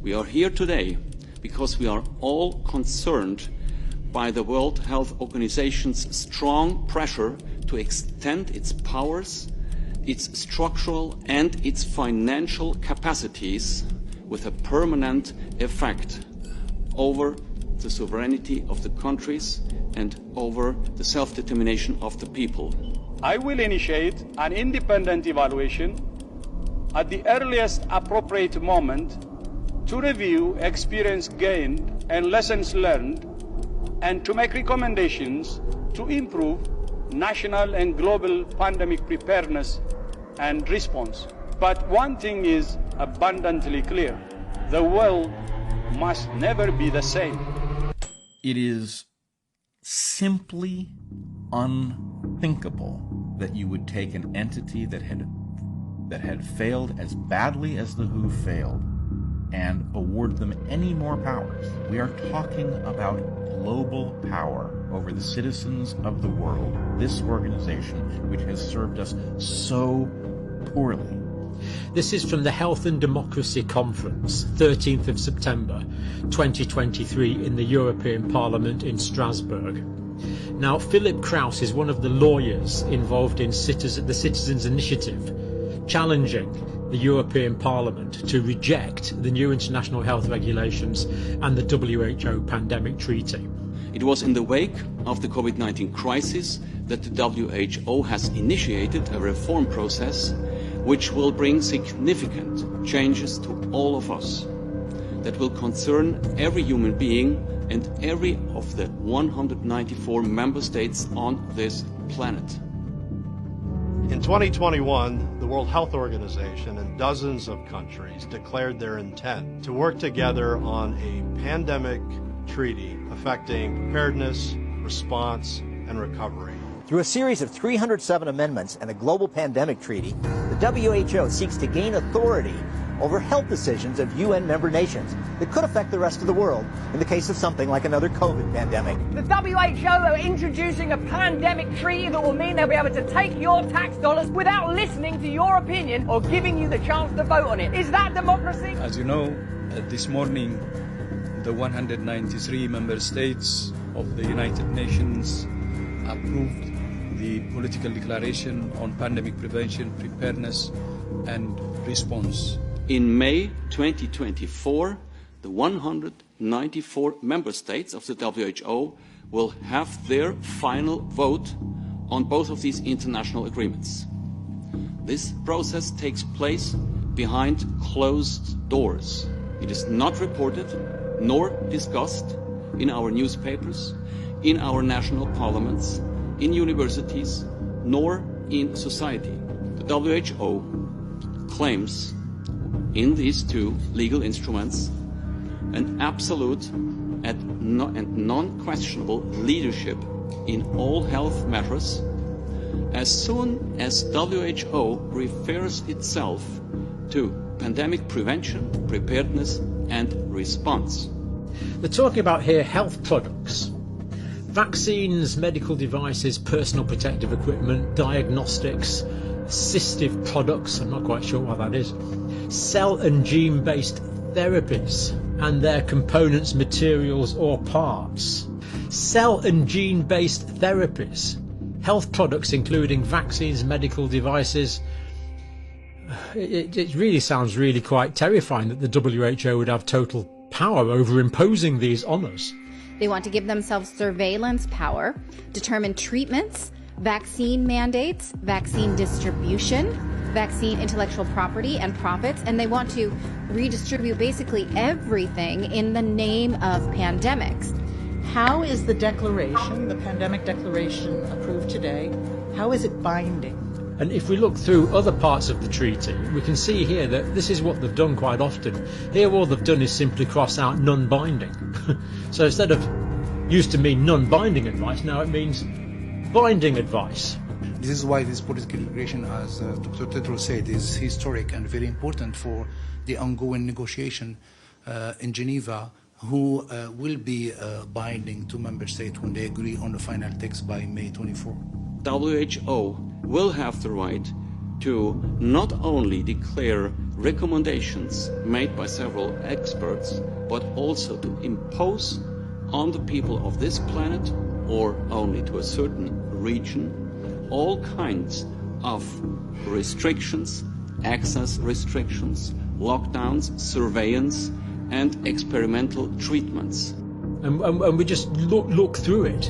We are here today because we are all concerned by the World Health Organization's strong pressure to extend its powers, its structural and its financial capacities with a permanent effect over the sovereignty of the countries and over the self-determination of the people. I will initiate an independent evaluation at the earliest appropriate moment to review experience gained and lessons learned and to make recommendations to improve national and global pandemic preparedness and response. But one thing is abundantly clear: the world must never be the same. It is simply unthinkable that you would take an entity that had failed as badly as the WHO failed and award them any more powers. We are talking about global power over the citizens of the world, this organization which has served us so poorly. This is from the Health and Democracy Conference, 13th of September 2023 in the European Parliament in Strasbourg. Now, Philip Krauss is one of the lawyers involved in the Citizens' Initiative, challenging the European Parliament to reject the new international health regulations and the WHO pandemic treaty. It was in the wake of the COVID-19 crisis that the WHO has initiated a reform process which will bring significant changes to all of us, that will concern every human being and every of the 194 member states on this planet. In 2021, the World Health Organization and dozens of countries declared their intent to work together on a pandemic treaty affecting preparedness, response, and recovery. Through a series of 307 amendments and a global pandemic treaty, the WHO seeks to gain authority over health decisions of UN member nations that could affect the rest of the world in the case of something like another COVID pandemic. The WHO are introducing a pandemic treaty that will mean they'll be able to take your tax dollars without listening to your opinion or giving you the chance to vote on it. Is that democracy? As you know, this morning, the 193 member states of the United Nations approved the political declaration on pandemic prevention, preparedness, and response. In May 2024, the 194 member states of the WHO will have their final vote on both of these international agreements. This process takes place behind closed doors. It is not reported nor discussed in our newspapers, in our national parliaments, in universities, nor in society. The WHO claims in these two legal instruments an absolute and non-questionable leadership in all health matters as soon as WHO refers itself to pandemic prevention, preparedness and response. They're talking about here health products. Vaccines, medical devices, personal protective equipment, diagnostics, assistive products, I'm not quite sure what that is, cell and gene-based therapies and their components, materials or parts. Cell and gene-based therapies, health products including vaccines, medical devices. It really sounds really quite terrifying that the WHO would have total power over imposing these on us. They want to give themselves surveillance power, determine treatments, vaccine mandates, vaccine distribution, vaccine intellectual property and profits, and they want to redistribute basically everything in the name of pandemics. How is the declaration, the pandemic declaration approved today, how is it binding? And if we look through other parts of the treaty, we can see here that this is what they've done quite often. Here all they've done is simply cross out non-binding. So instead of used to mean non-binding advice, now it means binding advice. This is why this political declaration, as Dr. Tedros said, is historic and very important for the ongoing negotiation in Geneva, who will be binding to member states when they agree on the final text by May 24. WHO will have the right to not only declare recommendations made by several experts, but also to impose on the people of this planet, or only to a certain region, all kinds of restrictions, access restrictions, lockdowns, surveillance, and experimental treatments. And we just look through it.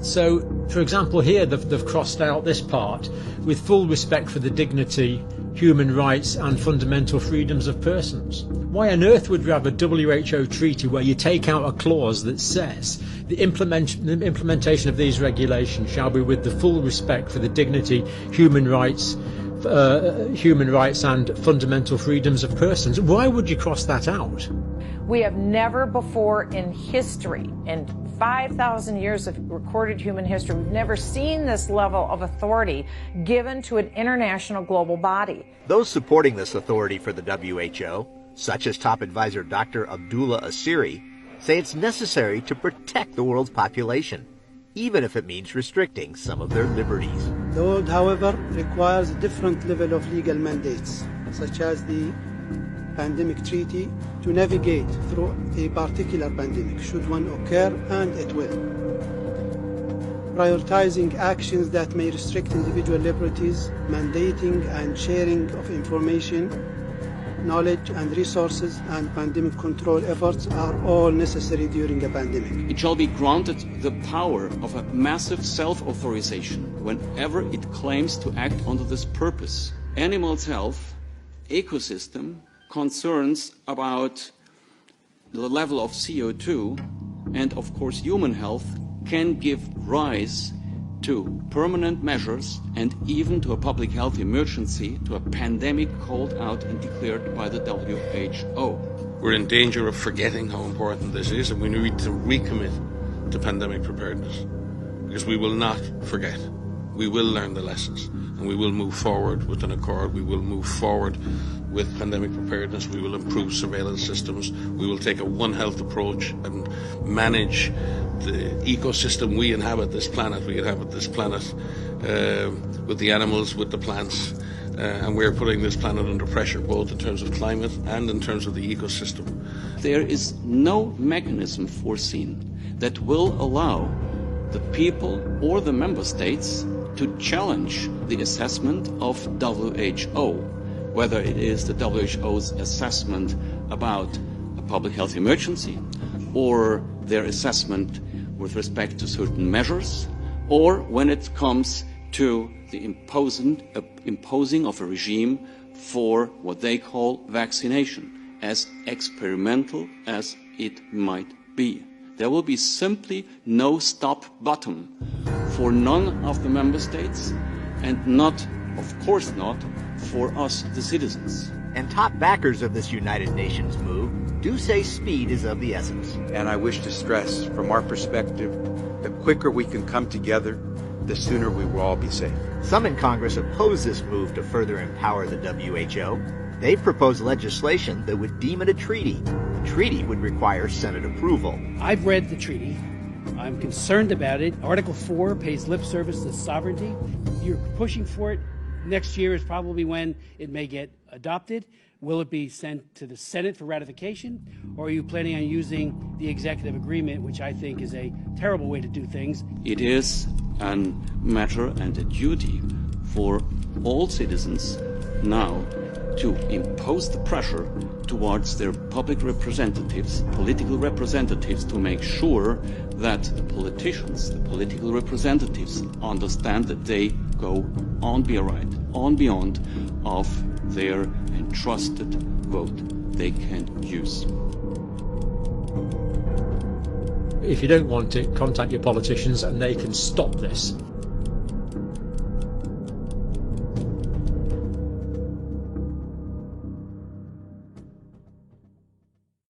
So, for example, here they've crossed out this part, with full respect for the dignity, human rights and fundamental freedoms of persons. Why on earth would we have a WHO treaty where you take out a clause that says the implementation of these regulations shall be with the full respect for the dignity, human rights and fundamental freedoms of persons? Why would you cross that out? We have never before in history, in 5,000 years of recorded human history, we've never seen this level of authority given to an international global body. Those supporting this authority for the WHO, such as top advisor Dr. Abdullah Asiri, say it's necessary to protect the world's population, even if it means restricting some of their liberties. The world, however, requires a different level of legal mandates, such as the Pandemic Treaty, to navigate through a particular pandemic, should one occur, and it will. Prioritizing actions that may restrict individual liberties, mandating and sharing of information, knowledge and resources, and pandemic control efforts are all necessary during a pandemic. It shall be granted the power of a massive self-authorization whenever it claims to act under this purpose. Animals' health, ecosystem, concerns about the level of CO2, and of course human health can give rise to permanent measures and even to a public health emergency, to a pandemic called out and declared by the WHO. We're in danger of forgetting how important this is, and we need to recommit to pandemic preparedness, because we will not forget. We will learn the lessons, and we will move forward with an accord. We will move forward with pandemic preparedness. We will improve surveillance systems. We will take a One Health approach and manage the ecosystem we inhabit this planet. We inhabit this planet with the animals, with the plants, and we're putting this planet under pressure, both in terms of climate and in terms of the ecosystem. There is no mechanism foreseen that will allow the people or the member states to challenge the assessment of WHO, whether it is the WHO's assessment about a public health emergency, or their assessment with respect to certain measures, or when it comes to the imposing of a regime for what they call vaccination, as experimental as it might be. There will be simply no stop button for none of the member states, and not, of course not, for us, the citizens. And top backers of this United Nations move do say speed is of the essence. And I wish to stress, from our perspective, the quicker we can come together, the sooner we will all be safe. Some in Congress oppose this move to further empower the WHO. They've proposed legislation that would deem it a treaty. The treaty would require Senate approval. I've read the treaty. I'm concerned about it. Article 4 pays lip service to sovereignty. You're pushing for it. Next year is probably when it may get adopted. Will it be sent to the Senate for ratification, or are you planning on using the executive agreement, which I think is a terrible way to do things? It is a matter and a duty for all citizens now to impose the pressure towards their public representatives, political representatives, to make sure that the politicians, the political representatives, understand that they go on beyond of their entrusted vote they can use. If you don't want it, contact your politicians and they can stop this.